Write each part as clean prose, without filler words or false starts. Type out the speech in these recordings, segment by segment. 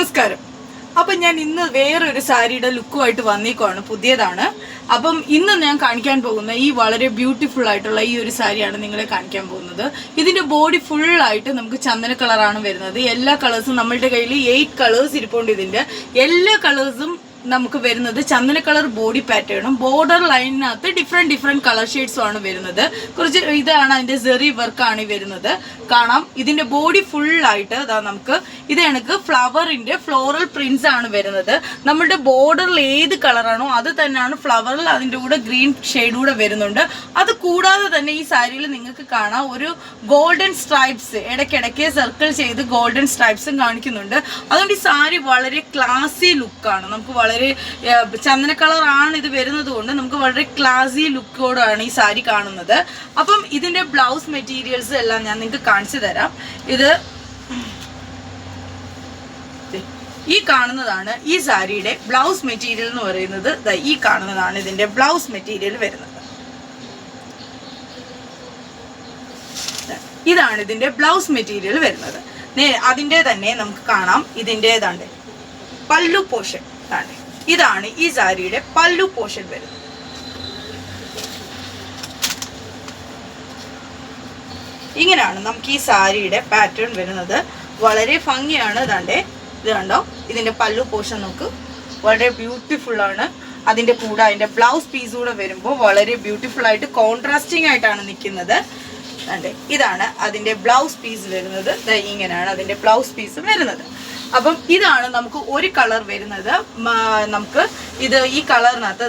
നമസ്കാരം. അപ്പം ഞാൻ ഇന്ന് വേറൊരു സാരിയുടെ ലുക്കുമായിട്ട് വന്നേക്കുവാണ്, പുതിയതാണ്. അപ്പം ഇന്ന് ഞാൻ കാണിക്കാൻ പോകുന്ന ഈ വളരെ ബ്യൂട്ടിഫുൾ ആയിട്ടുള്ള ഈ ഒരു സാരിയാണ് നിങ്ങളെ കാണിക്കാൻ പോകുന്നത്. ഇതിന്റെ ബോഡി ഫുള്ളായിട്ട് നമുക്ക് ചന്ദന കളറാണ് വരുന്നത്. എല്ലാ കളേഴ്സും നമ്മളുടെ കയ്യിൽ 8 കളേഴ്സ് ഇരിപ്പുണ്ട്. ഇതിന്റെ എല്ലാ കളേഴ്സും നമുക്ക് വരുന്നത് ചന്ദന കളർ ബോഡി പാറ്റേണും ബോർഡർ ലൈനിനകത്ത് ഡിഫറെന്റ് കളർ ഷെയ്ഡ്സും ആണ് വരുന്നത്. കുറച്ച് ഇതാണ് അതിന്റെ സെറി വർക്കാണ് വരുന്നത്. കാണാം, ഇതിന്റെ ബോഡി ഫുള്ളായിട്ട് അതാ നമുക്ക് ഇത് കണക്ക് ഫ്ലവറിന്റെ ഫ്ലോറൽ പ്രിന്റ്സ് ആണ് വരുന്നത്. നമ്മളുടെ ബോർഡറിൽ ഏത് കളറാണോ അത് തന്നെയാണ് ഫ്ലവറിൽ അതിന്റെ കൂടെ ഗ്രീൻ ഷെയ്ഡ് കൂടെ വരുന്നുണ്ട്. അത് കൂടാതെ തന്നെ ഈ സാരിയിൽ നിങ്ങൾക്ക് കാണാം ഒരു ഗോൾഡൻ സ്ട്രൈപ്സ്, ഇടയ്ക്കിടയ്ക്ക് സർക്കിൾ ചെയ്ത് ഗോൾഡൻ സ്ട്രൈപ്സും കാണിക്കുന്നുണ്ട്. അതുകൊണ്ട് ഈ സാരി വളരെ ക്ലാസി ലുക്കാണ്. നമുക്ക് വളരെ ചന്ദന കളറാണ് ഇത് വരുന്നത് കൊണ്ട് നമുക്ക് വളരെ ക്ലാസി ലുക്കോടാണ് ഈ സാരി കാണുന്നത്. അപ്പം ഇതിന്റെ ബ്ലൗസ് മെറ്റീരിയൽസ് എല്ലാം ഞാൻ നിങ്ങൾക്ക് കാണിച്ചു തരാം. ഇത് ഈ കാണുന്നതാണ് ഈ സാരിയുടെ ബ്ലൗസ് മെറ്റീരിയൽ എന്ന് പറയുന്നത്. ഈ കാണുന്നതാണ് ഇതിന്റെ ബ്ലൗസ് മെറ്റീരിയൽ വരുന്നത്. ഇതാണ് ഇതിന്റെ ബ്ലൗസ് മെറ്റീരിയൽ വരുന്നത്. അതിന്റെ തന്നെ നമുക്ക് കാണാം ഇതിൻ്റെതാണ് പല്ലു പോർഷൻ. ഇതാണ് ഈ സാരിയുടെ പല്ലു പോർഷൻ വരുന്നത്. ഇങ്ങനെയാണ് നമുക്ക് ഈ സാരിയുടെ പാറ്റേൺ വരുന്നത്. വളരെ ഭംഗിയാണ്. ഇത് കണ്ടോ, ഇതിന്റെ പല്ലു പോർഷൻ നമുക്ക് വളരെ ബ്യൂട്ടിഫുൾ ആണ്. അതിന്റെ കൂടെ അതിന്റെ ബ്ലൗസ് പീസ് കൂടെ വരുമ്പോൾ വളരെ ബ്യൂട്ടിഫുൾ ആയിട്ട് കോൺട്രാസ്റ്റിംഗ് ആയിട്ടാണ് നിൽക്കുന്നത്. ഇതാണ് അതിന്റെ ബ്ലൗസ് പീസ് വരുന്നത്. ഇങ്ങനെയാണ് അതിന്റെ ബ്ലൗസ് പീസ് വരുന്നത്. അപ്പം ഇതാണ് നമുക്ക് ഒരു കളർ വരുന്നത്. നമുക്ക് ഇത് ഈ കളറിനകത്ത്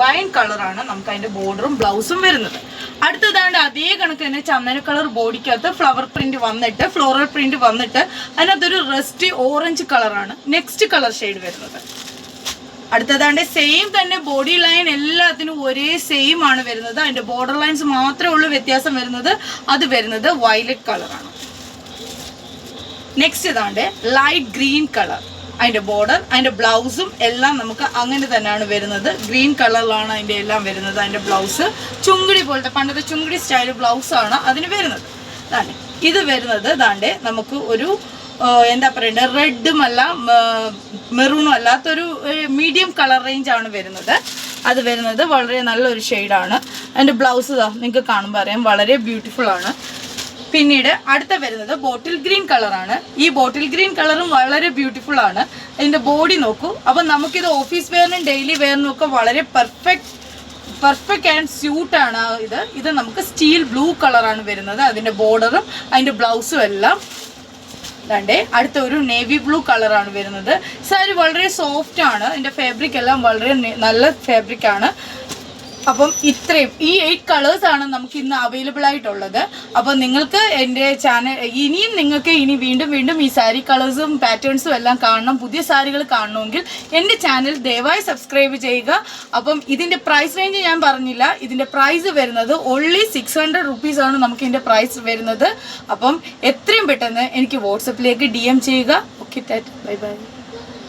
വൈൻ കളറാണ് നമുക്ക് അതിന്റെ ബോർഡറും ബ്ലൗസും വരുന്നത്. അടുത്തതാണ്ട് അതേ കണക്ക് തന്നെ ചന്ദന കളർ ബോഡിക്കകത്ത് ഫ്ലവർ പ്രിന്റ് വന്നിട്ട് ഫ്ലോറൽ പ്രിന്റ് വന്നിട്ട് അതിനകത്തൊരു റെസ്റ്റ് ഓറഞ്ച് കളറാണ് നെക്സ്റ്റ് കളർ ഷെയ്ഡ് വരുന്നത്. അടുത്തതാണ്ട് സെയിം തന്നെ ബോഡി ലൈൻ എല്ലാത്തിനും ഒരേ സെയിം ആണ് വരുന്നത്. അതിന്റെ ബോർഡർ ലൈൻസ് മാത്രമേ ഉള്ളൂ വ്യത്യാസം വരുന്നത്. അത് വരുന്നത് വയലറ്റ് കളറാണ്. നെക്സ്റ്റ് ഇതാണ്ട് ലൈറ്റ് ഗ്രീൻ കളർ. അതിന്റെ ബോർഡർ അതിന്റെ ബ്ലൗസും എല്ലാം നമുക്ക് അങ്ങനെ തന്നെയാണ് വരുന്നത്. ഗ്രീൻ കളറിലാണ് അതിന്റെ എല്ലാം വരുന്നത്. അതിന്റെ ബ്ലൗസ് ചുങ്കിടി പോലത്തെ പണ്ടത്തെ ചുങ്കിടി സ്റ്റൈൽ ബ്ലൗസ് ആണ് അതിന് വരുന്നത്. ഇത് വരുന്നത് നമുക്ക് ഒരു എന്താ പറയണ്ടേ, റെഡും അല്ല മെറൂണും അല്ലാത്തൊരു മീഡിയം കളർ റേഞ്ച് ആണ് വരുന്നത്. അത് വരുന്നത് വളരെ നല്ലൊരു ഷെയ്ഡാണ്. അതിന്റെ ബ്ലൗസ് നിങ്ങൾക്ക് കാണുമ്പോൾ അറിയാം വളരെ ബ്യൂട്ടിഫുൾ ആണ്. പിന്നീട് അടുത്ത വരുന്നത് ബോട്ടിൽ ഗ്രീൻ കളറാണ്. ഈ ബോട്ടിൽ ഗ്രീൻ കളറും വളരെ ബ്യൂട്ടിഫുൾ ആണ്. ഇതിന്റെ ബോഡി നോക്കൂ. അപ്പം നമുക്കിത് ഓഫീസ് വെയറിനും ഡെയിലി വെയറിനും ഒക്കെ വളരെ പെർഫെക്റ്റ് ആൻഡ് സ്യൂട്ട് ആണ്. ഇത് നമുക്ക് സ്റ്റീൽ ബ്ലൂ കളറാണ് വരുന്നത്. അതിന്റെ ബോർഡറും അതിന്റെ ബ്ലൗസും എല്ലാം അടുത്ത ഒരു നേവി ബ്ലൂ കളറാണ് വരുന്നത്. സാരി വളരെ സോഫ്റ്റ് ആണ്. ഇതിന്റെ ഫാബ്രിക് എല്ലാം വളരെ നല്ല ഫാബ്രിക് ആണ്. അപ്പം ഇത്രയും ഈ 8 കളേഴ്സ് ആണ് നമുക്ക് ഇന്ന് അവൈലബിൾ ആയിട്ടുള്ളത്. അപ്പം നിങ്ങൾക്ക് എൻ്റെ ചാനൽ നിങ്ങൾക്ക് വീണ്ടും ഈ സാരി കളേഴ്സും പാറ്റേൺസും എല്ലാം കാണണം, പുതിയ സാരികൾ കാണണമെങ്കിൽ എൻ്റെ ചാനൽ ദയവായി സബ്സ്ക്രൈബ് ചെയ്യുക. അപ്പം ഇതിൻ്റെ പ്രൈസ് റേഞ്ച് ഞാൻ പറഞ്ഞില്ല. ഇതിൻ്റെ പ്രൈസ് വരുന്നത് ഓൺലി 600 rupees ആണ് നമുക്ക് ഇതിൻ്റെ പ്രൈസ് വരുന്നത്. അപ്പം എത്രയും പെട്ടെന്ന് എനിക്ക് വാട്സപ്പിലേക്ക് DM ചെയ്യുക. Okay, bye bye.